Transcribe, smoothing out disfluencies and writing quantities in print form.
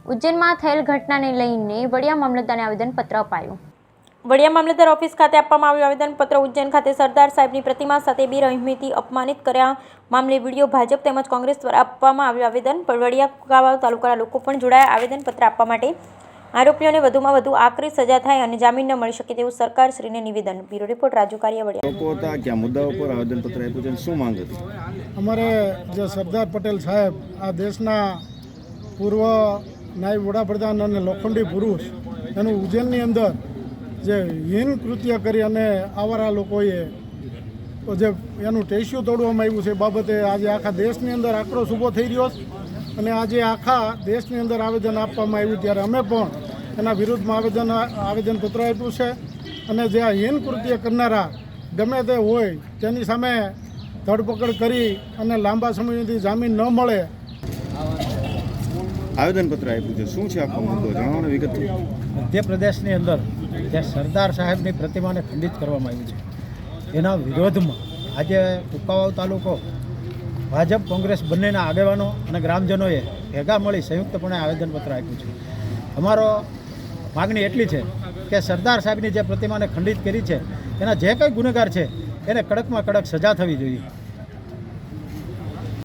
ઉજ્જૈનમાં થયેલ ઘટનાને લઈને વડિયા મામલતદારને આવેદનપત્ર અપાયું। વડિયા મામલતદાર ઓફિસ ખાતે આપવામાં આવ્યું આવેદનપત્ર। ઉજ્જૈન ખાતે સરદાર સાહેબની પ્રતિમા સાથે બેરહેમીથી અપમાનિત કર્યા મામલે વિડીયો ભાજપ તેમજ કોંગ્રેસ દ્વારા આપવામાં આવ્યું આવેદન। વડિયા કાવાવ તાલુકાના લોકો પણ જોડાયા આવેદનપત્ર આપવા માટે। આરોપીઓને વધુમાં વધુ આકરી સજા થાય અને જામીન ન મળી શકે તેવું સરકારશ્રીને નિવેદન। Bureau report Raju Kariya, Vadia. લોકો હતા ક્યાં મુદ્દાઓ પર આવેદનપત્ર આપ્યું છે, શું માંગ હતી? અમારે જે સરદાર પટેલ સાહેબ આ દેશના પૂર્વ નાયબ વડાપ્રધાન અને લોખંડી પુરુષ એનું ઉજ્જૈનની અંદર જે હીન કૃત્ય કરી અને આવારા લોકોએ જે એનું ટેસ્યુ તોડવામાં આવ્યું છે બાબતે આજે આખા દેશની અંદર આક્રોશ ઊભો થઈ રહ્યો છે અને આજે આખા દેશની અંદર આવેદન આપવામાં આવ્યું ત્યારે અમે પણ એના વિરુદ્ધમાં આવેદનપત્ર આપ્યું છે અને જે આ હીન કૃત્ય કરનારા ગમે તે હોય તેની સામે ધરપકડ કરી અને લાંબા સમયથી જામીન ન મળે। આવેદનપત્ર આપ્યું છે, શું છે આખો મુદ્દો જણાવો વિગતથી। મધ્યપ્રદેશની અંદર જે સરદાર સાહેબની પ્રતિમાને ખંડિત કરવામાં આવી છે એના વિરોધમાં આજે કુકાવાવ તાલુકો ભાજપ કોંગ્રેસ બંનેના આગેવાનો અને ગ્રામજનોએ ભેગા મળી સંયુક્તપણે આવેદનપત્ર આપ્યું છે। અમારો માગણી એટલી છે કે સરદાર સાહેબની જે પ્રતિમાને ખંડિત કરી છે એના જે કંઈ ગુનેગાર છે એને કડકમાં કડક સજા થવી જોઈએ।